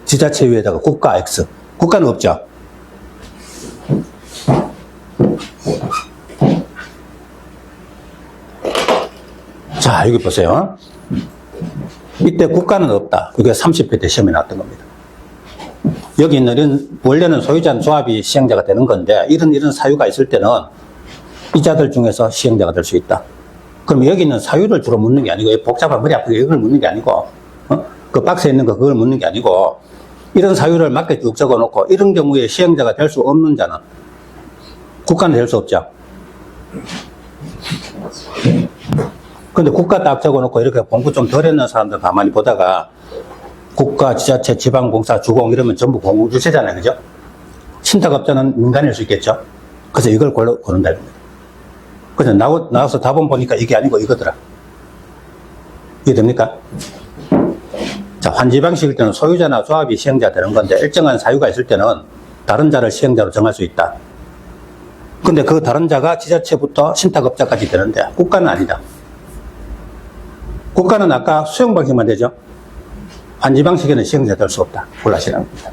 지자체 위에다가 국가 X. 국가는 없죠. 자, 여기 보세요. 이때 국가는 없다. 이게 30회 때 시험에 나왔던 겁니다. 여기 있는 이런, 원래는 소유자는 조합이 시행자가 되는 건데, 이런 사유가 있을 때는 이자들 중에서 시행자가 될 수 있다. 그럼 여기 있는 사유를 주로 묻는 게 아니고, 복잡한 머리 아프게 이걸 묻는 게 아니고, 그 박스에 있는 거 그걸 묻는 게 아니고, 이런 사유를 맞게 쭉 적어 놓고, 이런 경우에 시행자가 될 수 없는 자는 국가는 될 수 없죠. 근데 국가 딱 적어 놓고 이렇게 공부 좀 덜 했는 사람들 가만히 보다가 국가, 지자체, 지방공사, 주공 이러면 전부 공무 주체잖아요. 그죠? 신탁업자는 민간일 수 있겠죠? 그래서 이걸 고른다. 그래서 나와서 답은 보니까 이게 아니고 이거더라. 이해됩니까? 자, 환지 방식일 때는 소유자나 조합이 시행자 되는 건데 일정한 사유가 있을 때는 다른 자를 시행자로 정할 수 있다. 근데 그 다른 자가 지자체부터 신탁업자까지 되는데 국가는 아니다. 국가는 아까 수용 방식만 되죠. 환지 방식에는 시행자 될 수 없다. 골라시라는 겁니다.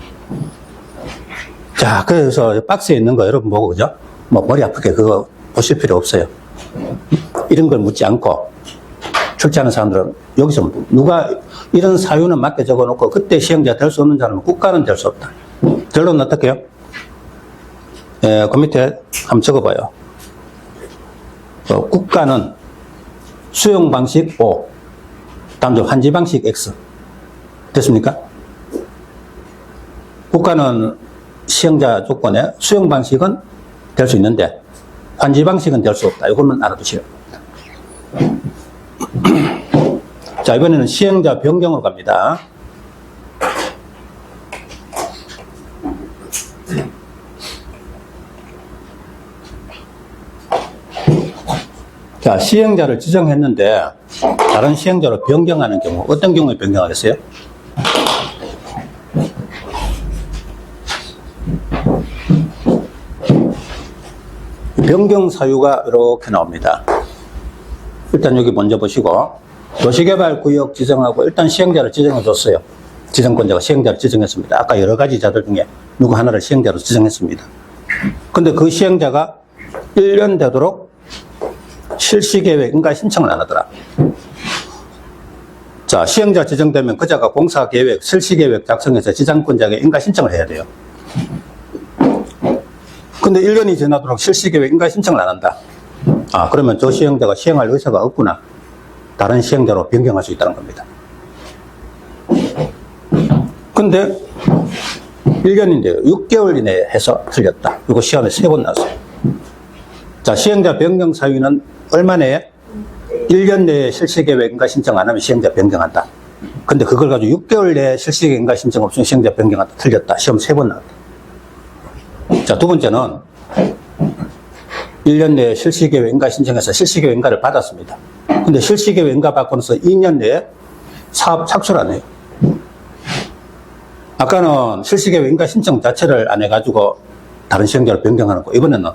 자, 그래서 박스에 있는 거 여러분 보고, 그죠? 뭐 머리 아프게 그거 보실 필요 없어요. 이런 걸 묻지 않고 출제하는 사람들은 여기서 누가 이런 사유는 맞게 적어 놓고 그때 시행자 될 수 없는 사람은 국가는 될 수 없다. 결론은 어떻게 해요? 예, 그 밑에 한번 적어봐요. 국가는 수용 방식 O, 다음 주 환지 방식 X. 됐습니까? 국가는 시행자 조건에 수용 방식은 될 수 있는데 환지 방식은 될 수 없다. 이것만 알아두시오. 자, 이번에는 시행자 변경으로 갑니다. 자, 시행자를 지정했는데 다른 시행자로 변경하는 경우, 어떤 경우에 변경하겠어요? 변경 사유가 이렇게 나옵니다. 일단 여기 먼저 보시고, 도시개발구역 지정하고 일단 시행자를 지정해 줬어요. 지정권자가 시행자를 지정했습니다. 아까 여러 가지 자들 중에 누구 하나를 시행자로 지정했습니다. 근데 그 시행자가 1년 되도록 실시계획 인가 신청을 안 하더라. 자, 시행자 지정되면 그자가 공사계획, 실시계획 작성해서 지정권자에게 인가 신청을 해야 돼요. 근데 1년이 지나도록 실시계획 인가 신청을 안 한다. 아, 그러면 저 시행자가 시행할 의사가 없구나. 다른 시행자로 변경할 수 있다는 겁니다. 근데 1년인데요. 6개월 이내에 해서 틀렸다. 이거 시험에 3번 나왔어요. 자, 시행자 변경 사유는 얼마 내에? 1년 내에 실시계획인가 신청 안 하면 시행자 변경한다. 근데 그걸 가지고 6개월 내에 실시계획인가 신청 없으면 시행자 변경한다. 틀렸다. 시험 3번 나왔다. 자, 두 번째는 1년 내에 실시계획인가 신청해서 실시계획인가를 받았습니다. 근데 실시계획인가 받고 나서 2년 내에 사업 착수를 안 해요. 아까는 실시계획인가 신청 자체를 안 해가지고 다른 시행자로 변경하는 거. 이번에는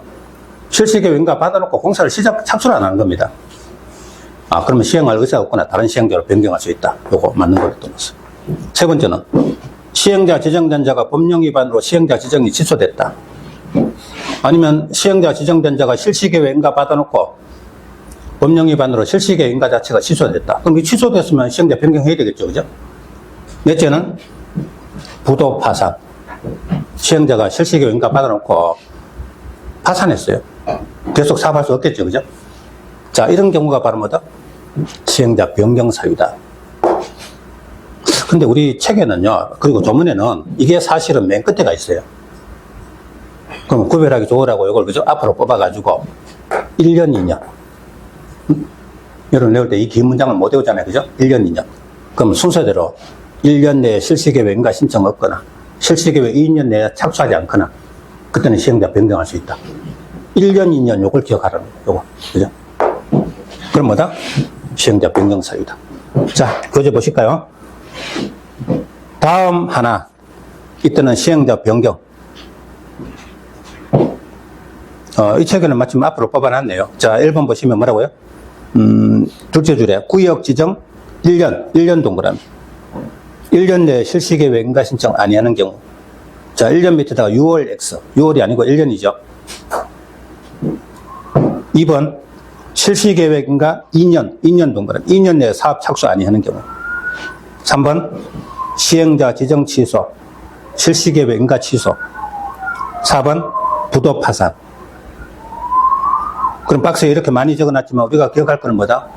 실시계획인가 받아놓고 공사를 착수를 안 하는 겁니다. 아, 그러면 시행할 의사가 없거나 다른 시행자로 변경할 수 있다. 요거 맞는 걸로 떠났어요. 세 번째는 시행자 지정된 자가 법령 위반으로 시행자 지정이 취소됐다. 아니면 시행자 지정된 자가 실시계획인가 받아놓고 법령 위반으로 실시계획인가 자체가 취소됐다. 그럼 이 취소됐으면 시행자 변경해야 되겠죠. 그죠? 넷째는 부도 파산. 시행자가 실시계획인가 받아놓고 파산했어요. 계속 사업할 수 없겠죠. 그죠? 자, 이런 경우가 바로 뭐다? 시행자 변경 사유다. 근데 우리 책에는요, 그리고 조문에는 이게 사실은 맨 끝에가 있어요. 그럼 구별하기 좋으라고 이걸 그죠? 앞으로 뽑아가지고 1년, 2년. 여러분 내올 때 이 긴 문장을 못 외우잖아요. 그죠? 1년, 2년. 그럼 순서대로 1년 내에 실시계획인가 신청 없거나 실시계획 2년 내에 착수하지 않거나 그때는 시행자 변경할 수 있다. 1년, 2년 요걸 기억하라는 거예요. 요거. 그죠? 그럼 뭐다? 시행자 변경 사유다. 자, 교재 보실까요? 다음 하나. 이때는 시행자 변경. 이 책에는 마침 앞으로 뽑아놨네요. 자, 1번 보시면 뭐라고요? 둘째 줄에 구역 지정 1년 동그라미. 1년 내에 실시계획 인가 신청 아니하는 경우. 자, 1년 밑에다가 6월 X. 6월이 아니고 1년이죠. 2번, 실시계획인가 2년 동그라미. 2년 내에 사업 착수 아니하는 경우. 3번, 시행자 지정 취소. 실시계획인가 취소. 4번, 부도 파산. 그럼 박스에 이렇게 많이 적어놨지만 우리가 기억할 거는 뭐다?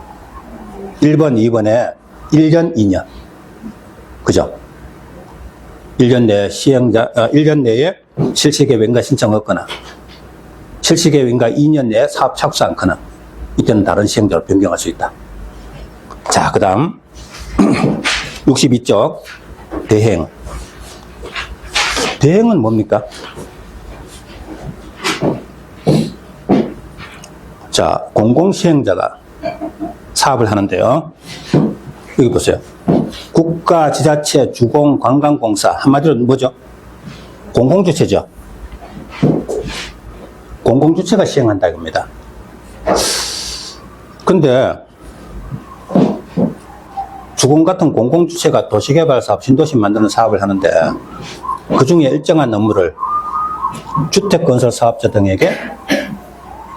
1번, 2번에 1년, 2년. 그죠? 1년 내에 1년 내에 실시계획인가 신청 없거나, 실시계획인가 2년 내에 사업 착수 않거나, 이때는 다른 시행자로 변경할 수 있다. 자, 그 다음, 62쪽, 대행. 대행은 뭡니까? 자, 공공시행자가 사업을 하는데요. 여기 보세요. 국가, 지자체, 주공, 관광공사. 한마디로 뭐죠? 공공주체죠. 공공주체가 시행한다 이겁니다. 근데 주공 같은 공공주체가 도시개발사업, 신도시 만드는 사업을 하는데 그 중에 일정한 업무를 주택건설사업자 등에게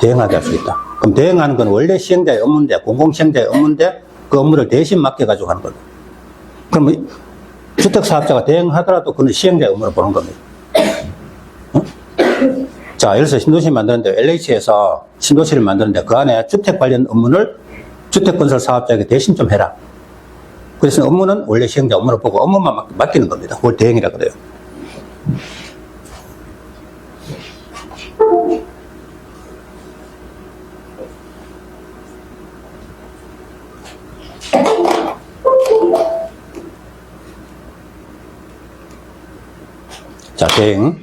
대행하게 할 수 있다. 그럼 대행하는 건 원래 시행자의 업무인데, 공공시행자의 업무인데 그 업무를 대신 맡겨가지고 하는 거죠. 그럼 주택사업자가 대행하더라도 그는 시행자의 업무를 보는 겁니다. 어? 자, 예를 들어서 신도시 만드는데 LH에서 신도시를 만드는데 그 안에 주택 관련 업무를 주택건설사업자에게 대신 좀 해라. 그래서 업무는 원래 시행자 업무를 보고 업무만 맡기는 겁니다. 그걸 대행이라 그래요. 자, 대행.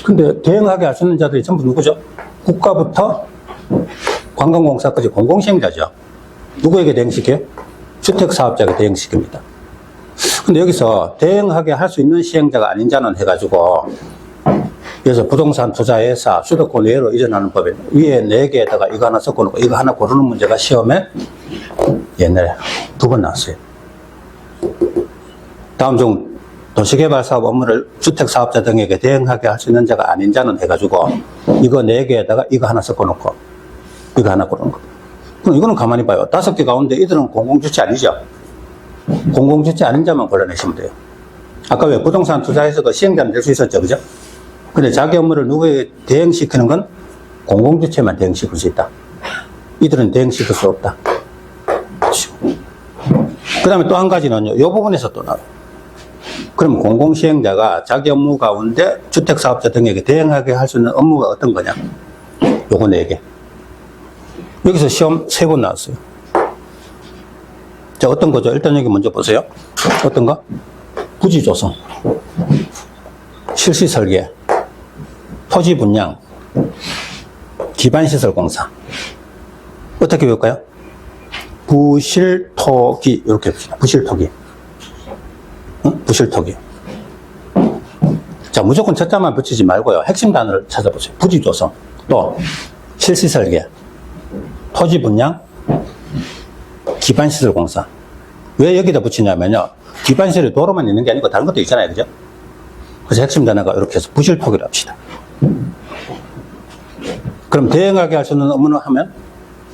근데 대행하게 할 수 있는 자들이 전부 누구죠? 국가부터 관광공사까지 공공시행자죠. 누구에게 대행시켜요? 주택사업자에게 대행시킵니다. 근데 여기서 대행하게 할 수 있는 시행자가 아닌 자는 해가지고, 그래서 부동산 투자회사, 수도권 외로 이전하는 법에 위에 4개에다가 이거 하나 섞어놓고 이거 하나 고르는 문제가 시험에 옛날에 2번 나왔어요. 다음 중 도시개발사업 업무를 주택사업자 등에게 대행하게 할 수 있는 자가 아닌 자는 해가지고 이거 4개에다가 이거 하나 섞어놓고 이거 하나 고르는 거. 그럼 이거는 가만히 봐요. 5개 가운데 이들은 공공주체 아니죠? 공공주체 아닌 자만 골라내시면 돼요. 아까 왜 부동산 투자에서도 시행자는 될 수 있었죠, 그죠? 근데 자기 업무를 누구에게 대행시키는 건 공공주체만 대행시킬 수 있다. 이들은 대행시킬 수 없다. 그 다음에 또 한 가지는요, 이 부분에서 또 나와요. 그럼 공공시행자가 자기 업무 가운데 주택사업자 등에게 대행하게 할 수 있는 업무가 어떤 거냐? 요거 4개. 여기서 시험 3번 나왔어요. 자, 어떤 거죠? 일단 여기 먼저 보세요. 어떤 거? 부지 조성, 실시 설계, 토지 분양, 기반시설 공사. 어떻게 배울까요? 부실토기, 이렇게 봅시다. 부실토기. 응? 부실토기. 자, 무조건 첫자만 붙이지 말고요. 핵심 단어를 찾아보세요. 부지 조성, 또 실시 설계, 토지 분양, 기반시설 공사. 왜 여기다 붙이냐면요, 기반시설이 도로만 있는 게 아니고 다른 것도 있잖아요, 그죠? 그래서 핵심 단어가 이렇게 해서 부실토기를 합시다. 그럼 대행하게 할 수 있는 업무는 하면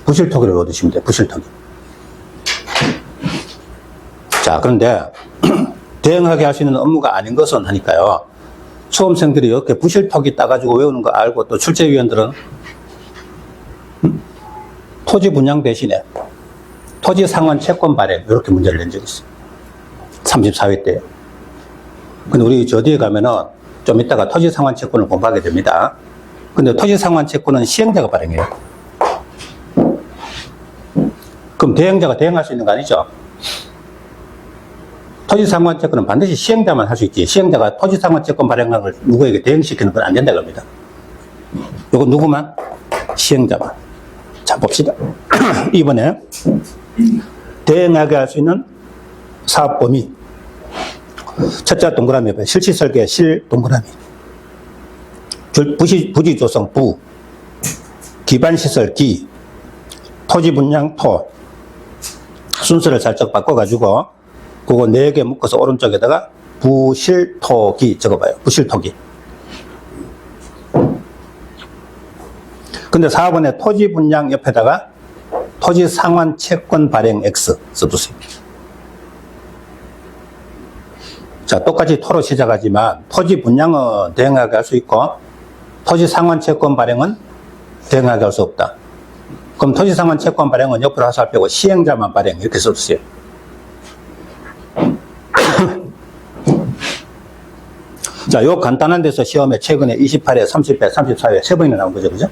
부실토기를 얻으시면 돼요. 부실토기. 자, 그런데 대행하게 할 수 있는 업무가 아닌 것은 하니까요, 수험생들이 이렇게 부실토기 따가지고 외우는 거 알고, 또 출제위원들은 토지 분양 대신에 토지 상환 채권 발행, 이렇게 문제를 낸 적이 있어요. 34회 때. 근데 우리 저 뒤에 가면은 좀 이따가 토지 상환 채권을 공부하게 됩니다. 근데 토지 상환 채권은 시행자가 발행해요. 그럼 대행자가 대행할 수 있는 거 아니죠? 토지 상환 채권은 반드시 시행자만 할 수 있지. 시행자가 토지 상환 채권 발행하는 걸 누구에게 대행시키는 건 안 된다고 합니다. 이건 누구만? 시행자만. 자, 봅시다. 이번에 대행하게 할 수 있는 사업 범위. 첫째 동그라미, 실시 설계, 실 동그라미. 부지 조성, 부. 기반 시설, 기. 토지 분양 토 순서를 살짝 바꿔가지고 그거 4개 묶어서 오른쪽에다가 부실토기 적어봐요. 부실토기. 근데 4번에 토지 분양 옆에다가 토지 상환 채권 발행 X 써두세요. 자, 똑같이 토로 시작하지만 토지 분양은 대행하게 할 수 있고 토지 상환 채권 발행은 대행하게 할 수 없다. 그럼 토지 상환 채권 발행은 옆으로 하살 빼고 시행자만 발행 이렇게 써주세요. 자, 요 간단한 데서 시험에 최근에 28회, 30회, 34회 3번이나 나온 거죠. 그죠?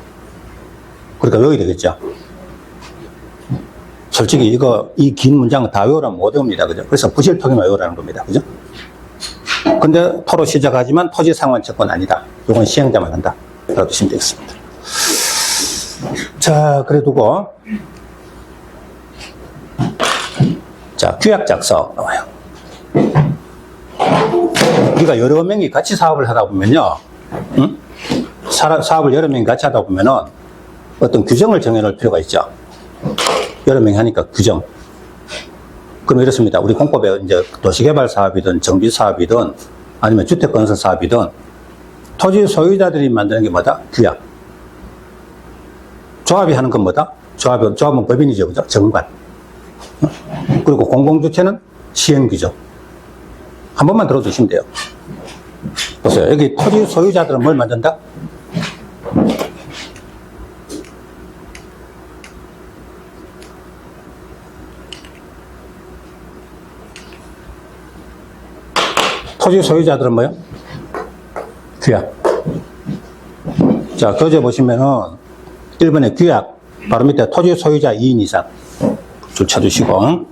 그러니까 외워야 되겠죠. 솔직히 이 긴 문장은 다 외우라면 못 외웁니다. 그죠? 그래서 부실토기만 외우라는 겁니다. 그죠? 근데 토로 시작하지만 토지 상환 채권 아니다. 요건 시행자만 한다. 라고 두시면 되겠습니다. 자, 그래 두고. 자, 규약 작성 나와요. 우리가 여러 명이 같이 사업을 하다 보면요. 응? 사업을 여러 명이 같이 하다 보면은 어떤 규정을 정해놓을 필요가 있죠. 여러 명이 하니까 규정. 그럼 이렇습니다. 우리 공법에 이제 도시개발 사업이든 정비 사업이든 아니면 주택건설 사업이든 토지 소유자들이 만드는 게 뭐다? 규약. 조합이 하는 건 뭐다? 조합은 법인이죠. 그죠? 정관. 그리고 공공주체는 시행규정. 한 번만 들어주시면 돼요. 보세요. 여기 토지 소유자들은 뭘 만든다? 토지 소유자들은 뭐요? 규약. 자, 교재 보시면은 1번에 규약, 바로 밑에 토지 소유자 2인 이상 줄 쳐주시고.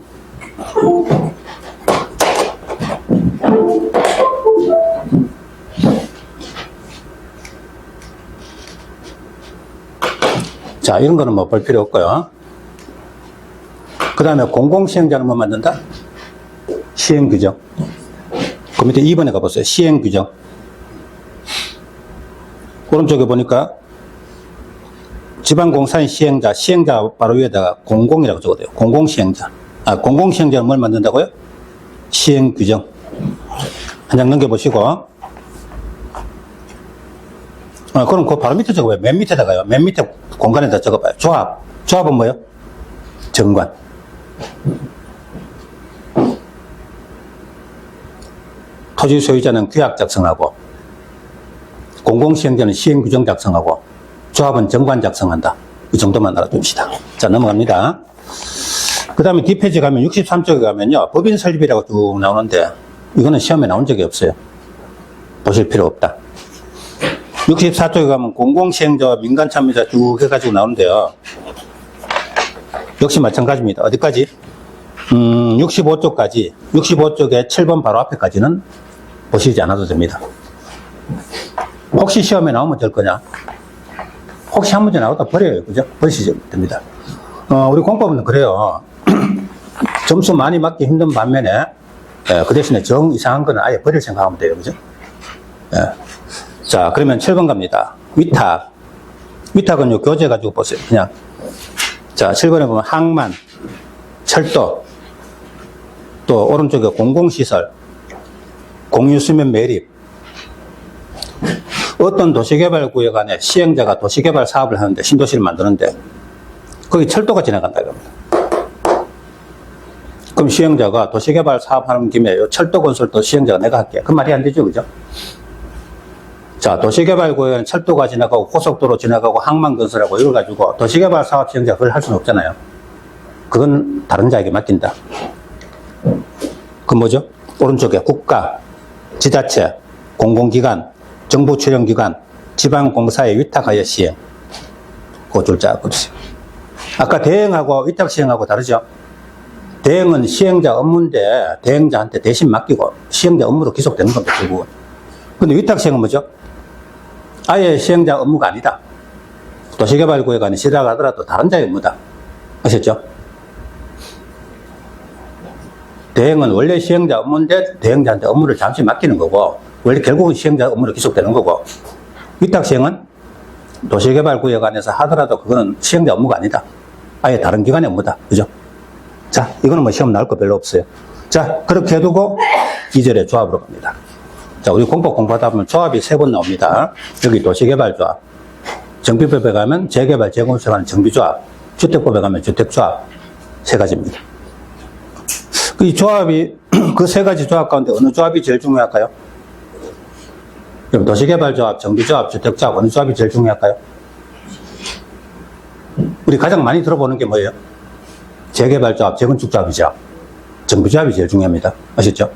자, 이런 거는 뭐 볼 필요 없고요. 그 다음에 공공시행자는 뭐 만든다? 시행규정. 그 밑에 2번에 가보세요. 시행규정. 오른쪽에 보니까 지방공사인 시행자, 시행자 바로 위에다가 공공이라고 적어도 돼요. 공공시행자. 공공시행자는 뭘 만든다고요? 시행규정. 한 장 넘겨보시고. 그럼 그 바로 밑에 적어봐요. 맨 밑에다가요. 맨 밑에 공간에다 적어봐요. 조합. 조합은 뭐요? 정관. 토지 소유자는 규약 작성하고, 공공시행자는 시행규정 작성하고, 조합은 정관 작성한다. 이 정도만 알아둡시다. 자, 넘어갑니다. 그 다음에 뒷페이지 가면 63쪽에 가면요. 법인 설립이라고 쭉 나오는데, 이거는 시험에 나온 적이 없어요. 보실 필요 없다. 64쪽에 가면 공공시행자와 민간참여자 쭉 해가지고 나오는데요. 역시 마찬가지입니다. 어디까지? 65쪽까지, 65쪽에 7번 바로 앞에까지는 보시지 않아도 됩니다. 혹시 시험에 나오면 될 거냐? 혹시 한 문제 나오다 버려요. 그죠? 버리시면 됩니다. 우리 공법은 그래요. 점수 많이 맞기 힘든 반면에, 그 대신에 정 이상한 거는 아예 버릴 생각하면 돼요. 그죠? 자, 그러면 7번 갑니다. 위탁. 위탁은 요 교재 가지고 보세요. 그냥. 자, 7번에 보면 항만, 철도, 또 오른쪽에 공공시설, 공유수면 매립. 어떤 도시개발구역 안에 시행자가 도시개발 사업을 하는데, 신도시를 만드는데, 거기 철도가 지나간다. 이겁니다. 그럼 시행자가 도시개발 사업하는 김에 요 철도 건설도 시행자가 내가 할게. 그 말이 안 되죠. 그죠? 자, 도시개발구역에는 철도가 지나가고 고속도로 지나가고 항만 건설하고 이걸 가지고 도시개발 사업 시행자가 그걸 할 수는 없잖아요. 그건 다른 자에게 맡긴다. 그 뭐죠? 오른쪽에 국가, 지자체, 공공기관, 정부 출연기관, 지방공사에 위탁하여 시행. 그거 줄자 보세요. 아까 대행하고 위탁 시행하고 다르죠? 대행은 시행자 업무인데 대행자한테 대신 맡기고 시행자 업무로 기속되는 겁니다. 결국은. 근데 위탁 시행은 뭐죠? 아예 시행자 업무가 아니다. 도시개발구역 안에 시작하더라도 다른 자의 업무다. 아셨죠? 대행은 원래 시행자 업무인데 대행자한테 업무를 잠시 맡기는 거고, 원래 결국은 시행자 업무로 기속되는 거고, 위탁 시행은 도시개발구역 안에서 하더라도 그거는 시행자 업무가 아니다. 아예 다른 기관의 업무다. 그죠? 자, 이거는 뭐 시험 나올 거 별로 없어요. 자, 그렇게 해두고 2절에 조합으로 갑니다. 자, 우리 공법 공부하다 보면 조합이 3번 나옵니다. 여기 도시개발조합, 정비법에 가면 재개발, 재건축하는 정비조합, 주택법에 가면 주택조합 3가지입니다. 이 조합이 그 3가지 조합 가운데 어느 조합이 제일 중요할까요? 그럼 도시개발조합, 정비조합, 주택조합 어느 조합이 제일 중요할까요? 우리 가장 많이 들어보는 게 뭐예요? 재개발조합, 재건축조합이죠. 정비조합이 제일 중요합니다. 아시죠?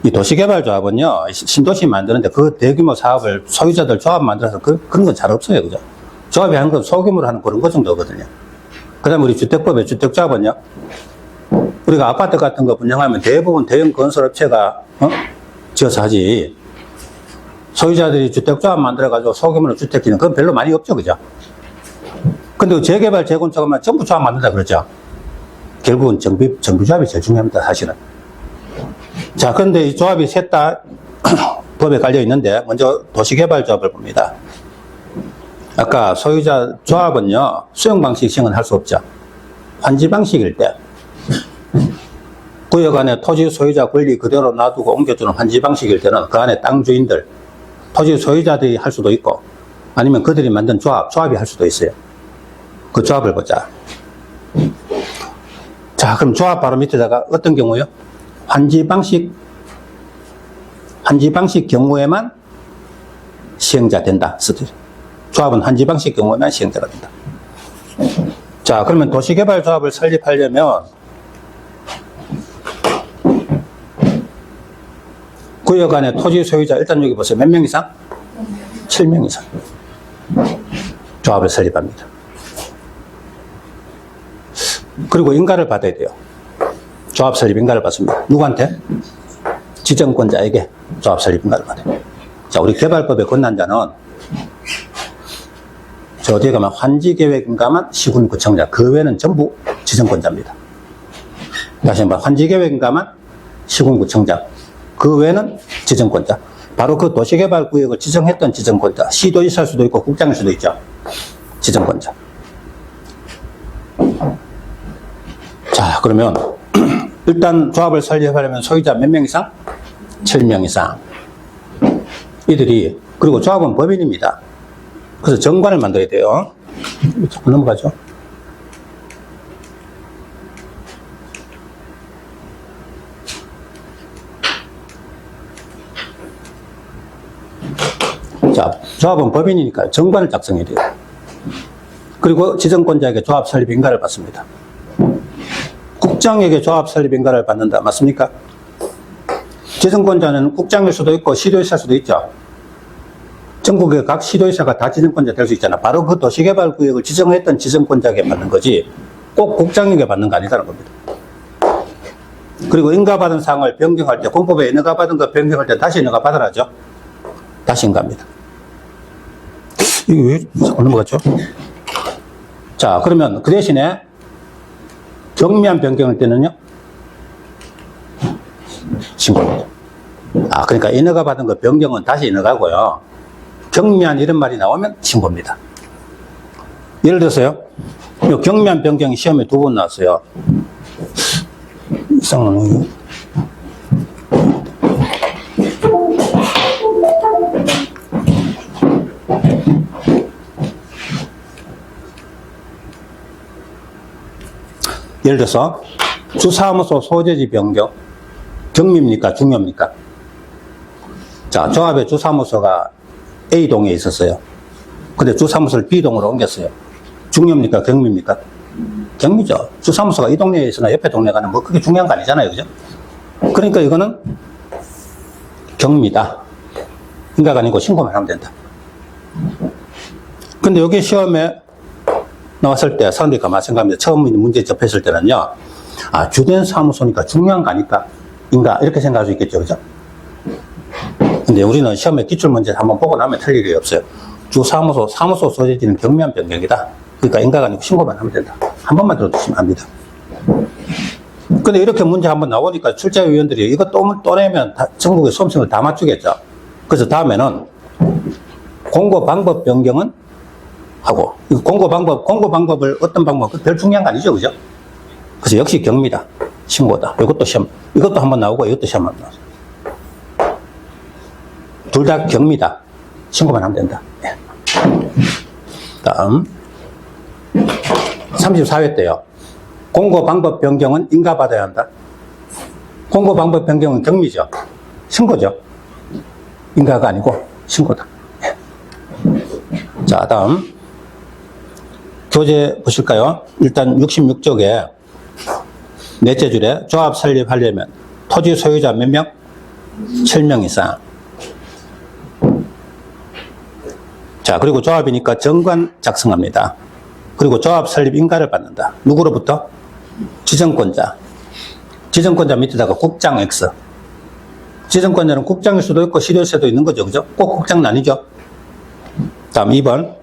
이 도시개발조합은요, 신도시 만드는데 그 대규모 사업을 소유자들 조합 만들어서 그런 건 잘 없어요. 그죠? 조합이 하는 건 소규모로 하는 그런 거 정도거든요. 그 다음에 우리 주택법의 주택조합은요, 우리가 아파트 같은 거 분양하면 대부분 대형 건설업체가 지어서 하지, 소유자들이 주택조합 만들어가지고 소규모로 주택 짓는 그건 별로 많이 없죠. 그죠? 근데 재개발, 재건축하면 전부 조합 만든다 그러죠. 결국은 정비조합이 제일 중요합니다. 사실은. 자, 그런데 이 조합이 셋 다 법에 깔려 있는데, 먼저 도시개발조합을 봅니다. 아까 소유자 조합은요, 수용 방식 시행은 할 수 없죠. 환지 방식일 때, 구역 안에 토지 소유자 권리 그대로 놔두고 옮겨주는 환지 방식일 때는 그 안에 땅 주인들, 토지 소유자들이 할 수도 있고, 아니면 그들이 만든 조합이 할 수도 있어요. 그 조합을 보자. 자, 그럼 조합 바로 밑에다가 어떤 경우요? 환지 방식 경우에만 시행자 된다. 조합은 환지 방식 경우에만 시행자가 된다. 자, 그러면 도시개발조합을 설립하려면 구역 안에 토지 소유자, 일단 여기 보세요. 몇 명 이상? 7명 이상. 조합을 설립합니다. 그리고 인가를 받아야 돼요. 조합 설립 인가를 받습니다. 누구한테? 지정권자에게 조합 설립 인가를 받아요. 자, 우리 개발법의 권난자는 저 어디에 가면 환지계획 인가만 시군구청자, 그 외에는 전부 지정권자입니다. 다시 한번 환지계획 인가만 시군구청장, 그 외에는 지정권자. 바로 그 도시개발구역을 지정했던 지정권자, 시도지사일 수도 있고 국장일 수도 있죠. 지정권자. 자, 그러면 일단 조합을 설립하려면 소유자 몇 명 이상? 7명 이상. 이들이, 그리고 조합은 법인입니다. 그래서 정관을 만들어야 돼요. 자꾸 넘어가죠. 자, 조합은 법인이니까 정관을 작성해야 돼요. 그리고 지정권자에게 조합 설립 인가를 받습니다. 국장에게 조합 설립 인가를 받는다. 맞습니까? 지정권자는 국장일 수도 있고 시도지사일 수도 있죠. 전국의 각 시도지사가 다 지정권자 될 수 있잖아. 바로 그 도시개발구역을 지정했던 지정권자에게 받는 거지 꼭 국장에게 받는 거 아니다는 겁니다. 그리고 인가받은 사항을 변경할 때, 공법에 인가받은 거 변경할 때 다시 인가 받으라죠. 다시 인가합니다. 이게 왜 자꾸 넘어갔죠? 자, 그러면 그 대신에 경미한 변경할 때는요, 신고입니다. 아, 그러니까 인허가 받은 거 변경은 다시 인허가고요. 경미한 이런 말이 나오면 신고입니다. 예를 들어서요, 경미한 변경이 시험에 2번 나왔어요. 이상하네. 예를 들어서 주사무소 소재지 변경, 경미입니까? 중요입니까? 자, 조합의 주사무소가 A동에 있었어요. 근데 주사무소를 B동으로 옮겼어요. 중요입니까? 경미입니까? 경미죠. 주사무소가 이 동네에 있으나 옆에 동네 가는 뭐 그게 중요한 거 아니잖아요. 그죠? 그러니까 이거는 경미다. 인가가 아니고 신고만 하면 된다. 근데 여기 시험에 나왔을 때 사람들이 가만히 생각합니다. 처음 문제 접했을 때는요, 아, 주된 사무소니까 중요한 거 아닐까? 인가? 이렇게 생각할 수 있겠죠. 그죠? 근데 우리는 시험에 기출문제 한번 보고 나면 틀릴 일이 없어요. 주사무소, 사무소 소재지는 경미한 변경이다. 그러니까 인가가 아니고 신고만 하면 된다. 한 번만 들어두시면 합니다. 근데 이렇게 문제 한번 나오니까 출제위원들이 이거 또 내면 전국의 수험생을 다 맞추겠죠. 그래서 다음에는 공고 방법 변경은 하고, 이거 공고 방법을 어떤 방법, 별 중요한 거 아니죠, 그죠? 그래서 역시 경미다. 신고다. 이것도 한번 나오고, 이것도 시험 한번 나오고. 둘 다 경미다. 신고만 하면 된다. 예. 다음. 34회 때요. 공고 방법 변경은 인가받아야 한다. 공고 방법 변경은 경미죠. 신고죠. 인가가 아니고 신고다. 예. 자, 다음. 교재 보실까요? 일단 66쪽에 넷째 줄에 조합 설립하려면 토지 소유자 몇 명? 7명 이상. 자, 그리고 조합이니까 정관 작성합니다. 그리고 조합 설립 인가를 받는다. 누구로부터? 지정권자. 지정권자 밑에다가 국장 X. 지정권자는 국장일 수도 있고 실효세도 있는 거죠. 그죠? 꼭 국장은 아니죠. 다음 2번.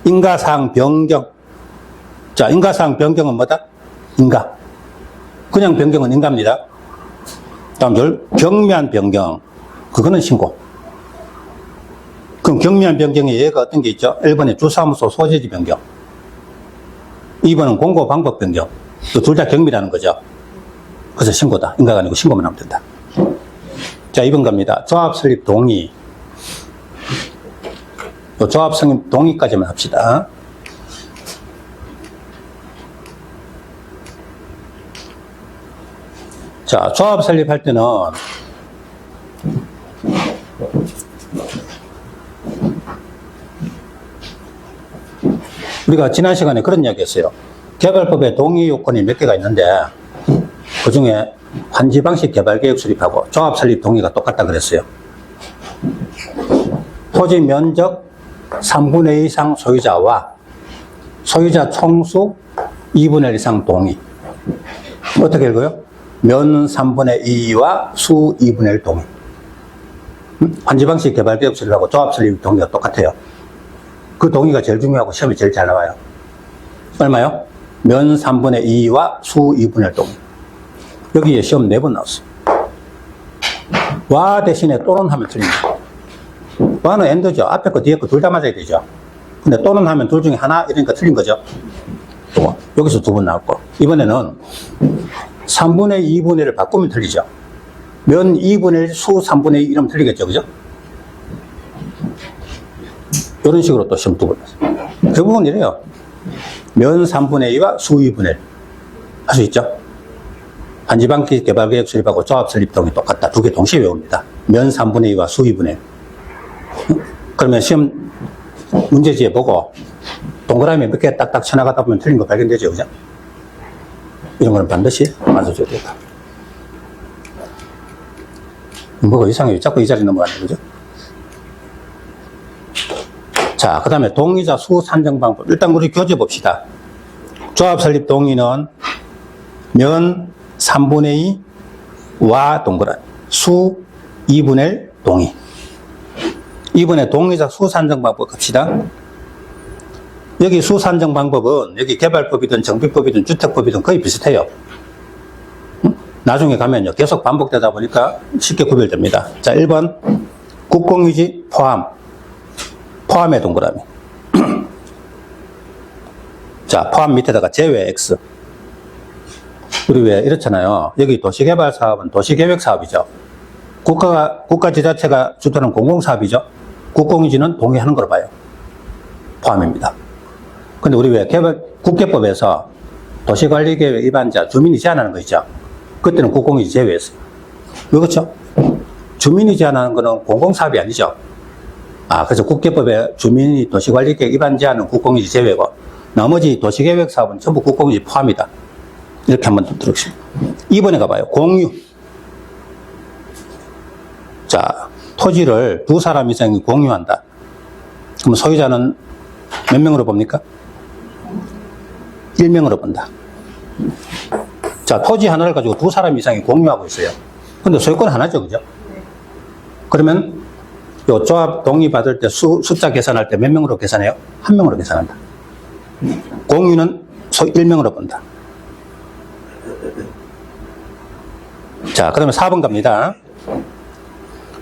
인가사항 변경. 자, 인가사항 변경은 뭐다? 인가. 그냥 변경은 인가입니다. 다음 줄. 경미한 변경. 그거는 신고. 그럼 경미한 변경의 예가 어떤 게 있죠? 1번에 주사무소 소재지 변경. 2번은 공고 방법 변경. 둘 다 경미라는 거죠. 그래서 신고다. 인가가 아니고 신고만 하면 된다. 자, 2번 갑니다. 조합 설립 동의. 조합 설립 동의까지만 합시다. 자, 조합 설립할 때는 우리가 지난 시간에 그런 이야기 했어요. 개발법에 동의 요건이 몇 개가 있는데 그 중에 환지방식 개발계획 수립하고 조합 설립 동의가 똑같다 그랬어요. 토지 면적 3분의 2 이상 소유자와 소유자 총수 2분의 1 이상 동의. 어떻게 읽어요? 면 3분의 2와 수 2분의 1 동의. 환지방식 개발계획 수립하고 조합 설립 동의가 똑같아요. 그 동의가 제일 중요하고 시험이 제일 잘 나와요. 얼마요? 면 3분의 2와 수 2분의 1 동의. 여기에 시험 4번 나왔어요. 와 대신에 또는 하면 틀립니다. 와는 엔드죠. 앞에 거 뒤에 거 둘 다 맞아야 되죠. 근데 또는 하면 둘 중에 하나 이러니까 틀린 거죠. 또 여기서 2번 나왔고, 이번에는 3분의 2분의 1을 바꾸면 틀리죠. 면 2분의 1, 수 3분의 2 이러면 틀리겠죠. 그죠? 이런 식으로 또 시험 2번 나왔어요. 대부분 이래요. 면 3분의 2와 수 2분의 1. 할 수 있죠? 환지방식 개발계획 수립하고 조합 설립 동의 똑같다. 두 개 동시에 외웁니다. 면 3분의 2와 수 2분의 1. 그러면 시험 문제지에 보고 동그라미 몇 개 딱딱 쳐나가다 보면 틀린 거 발견되죠. 그죠? 이런 거는 반드시 맞아줘야 된다. 뭐가 이상해요. 자꾸 이 자리 넘어가네. 그죠? 자, 그 다음에 동의자 수 산정 방법. 일단 우리 교재 봅시다. 조합 설립 동의는 면 3분의 2와 동그라미, 수 2분의 1 동의. 이번에 동의자 수 산정 방법 갑시다. 여기 수 산정 방법은 여기 개발법이든 정비법이든 주택법이든 거의 비슷해요. 나중에 가면요. 계속 반복되다 보니까 쉽게 구별됩니다. 자, 1번. 국공유지 포함. 포함의 동그라미. 자, 포함 밑에다가 제외 X. 우리 왜 이렇잖아요. 여기 도시개발 사업은 도시계획 사업이죠. 국가 지자체가 주도하는 공공사업이죠. 국공유지는 동의하는 걸로 봐요. 포함입니다. 근데 우리 왜 국계법에서 도시관리계획 위반자 주민이 제한하는 거 있죠. 그때는 국공유지 제외했어요. 왜 그렇죠? 주민이 제한하는 거는 공공사업이 아니죠. 그래서 국계법에 주민이 도시관리계획 위반 제한은 국공유지 제외고 나머지 도시계획 사업은 전부 국공유지 포함이다. 이렇게 한번 들어보시죠. 2번에 가봐요. 공유. 자, 토지를 2사람 이상이 공유한다. 그럼 소유자는 몇 명으로 봅니까? 1명으로 본다. 자, 토지 하나를 가지고 2사람 이상이 공유하고 있어요. 근데 소유권 하나죠. 그죠? 그러면 요 조합 동의 받을 때 숫자 계산할 때 몇 명으로 계산해요? 1명으로 계산한다. 공유는 1명으로 본다. 자, 그러면 4번 갑니다.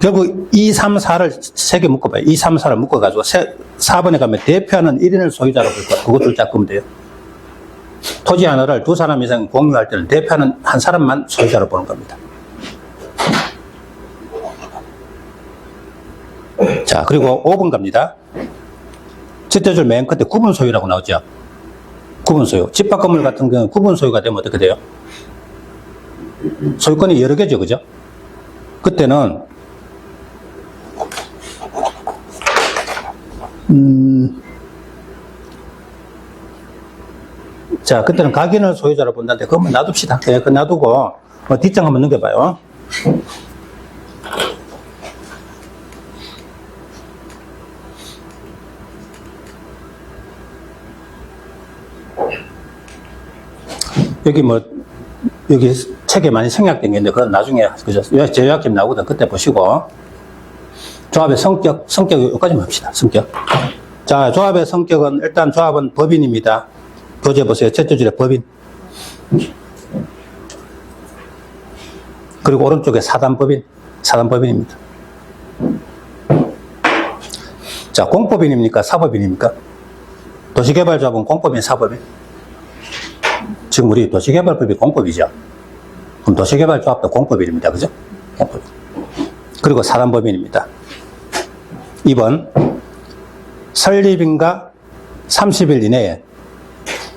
결국 2, 3, 4를 세 개 묶어봐요. 2, 3, 4를 묶어가지고 4번에 가면 대표하는 1인을 소유자로 볼 거야. 그거 둘 짝으면 돼요. 토지 하나를 두 사람 이상 공유할 때는 대표하는 한 사람만 소유자로 보는 겁니다. 자, 그리고 5번 갑니다. 첫째 줄 맨 끝에 구분 소유라고 나오죠. 구분 소유. 집합 건물 같은 경우는 구분 소유가 되면 어떻게 돼요? 소유권이 여러 개죠, 그죠? 그때는 자, 그때는 각인을 소유자로 본다는데 그건 놔둡시다. 네, 그거 놔두고 뒷장 한번 넘겨봐요. 여기 책에 많이 생략된 게 있는데 그건 나중에 그죠? 제약집 나오거든. 그때 보시고. 조합의 성격이 여기까지만 합시다. 성격. 자, 조합의 성격은 일단 조합은 법인입니다. 교재 보세요. 첫째 줄에 법인. 그리고 오른쪽에 사단법인입니다. 자, 공법인입니까? 사법인입니까? 도시개발조합은 공법인, 사법인? 지금 우리 도시개발법이 공법이죠. 그럼 도시개발조합도 공법인입니다. 그죠? 공법인. 그리고 사단법인입니다. 2번, 설립인가 30일 이내에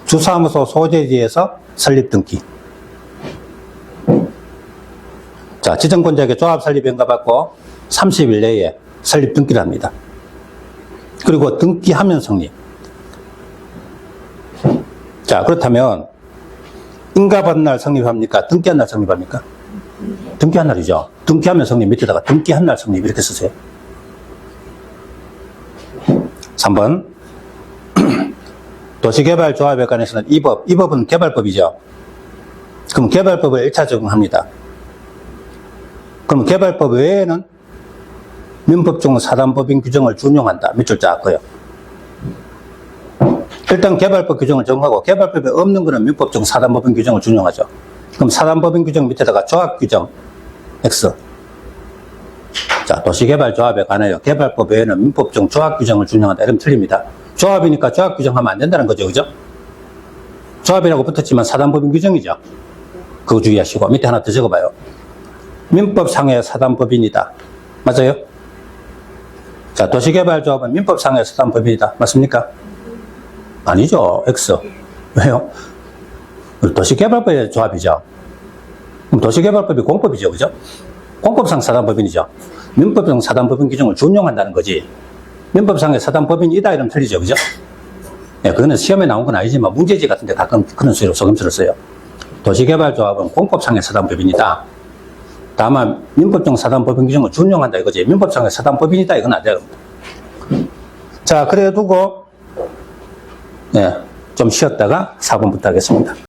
주사무소 소재지에서 설립 등기. 자, 지정권자에게 조합 설립 인가 받고 30일 내에 설립 등기를 합니다. 그리고 등기하면 성립. 자, 그렇다면 인가받은 날 성립합니까? 등기한 날 성립합니까? 등기한 날이죠. 등기하면 성립 밑에다가 등기한 날 성립 이렇게 쓰세요. 3번, 도시개발조합에 관해서는 이 법은 개발법이죠. 그럼 개발법을 1차 적용합니다. 그럼 개발법 외에는 민법중 사단법인 규정을 준용한다. 몇 줄자 할까요? 일단 개발법 규정을 적용하고 개발법에 없는 거는 민법중 사단법인 규정을 준용하죠. 그럼 사단법인 규정 밑에다가 조합규정 X. 자, 도시개발조합에 관하여 개발법 외에는 민법중 조합규정을 준용한다. 이러면 틀립니다. 조합이니까 조합규정하면 안 된다는 거죠. 그죠? 조합이라고 붙었지만 사단법인 규정이죠. 그거 주의하시고 밑에 하나 더 적어봐요. 민법상의 사단법인이다. 맞아요? 자, 도시개발조합은 민법상의 사단법인이다. 맞습니까? 아니죠. X. 왜요? 도시개발법의 조합이죠. 그럼 도시개발법이 공법이죠. 그죠? 공법상 사단법인이죠. 민법상 사단법인 규정을 준용한다는 거지. 민법상의 사단법인이다 이러면 틀리죠. 그죠? 예, 그거는 시험에 나온 건 아니지만 문제지 같은데 가끔 그런 수로 속임수를 써요. 도시개발조합은 공법상의 사단법인이다. 다만 민법중 사단법인 규정을 준용한다 이거지. 민법상의 사단법인이다 이건 안 돼요. 자, 그래 두고 좀 쉬었다가 4번부터 하겠습니다.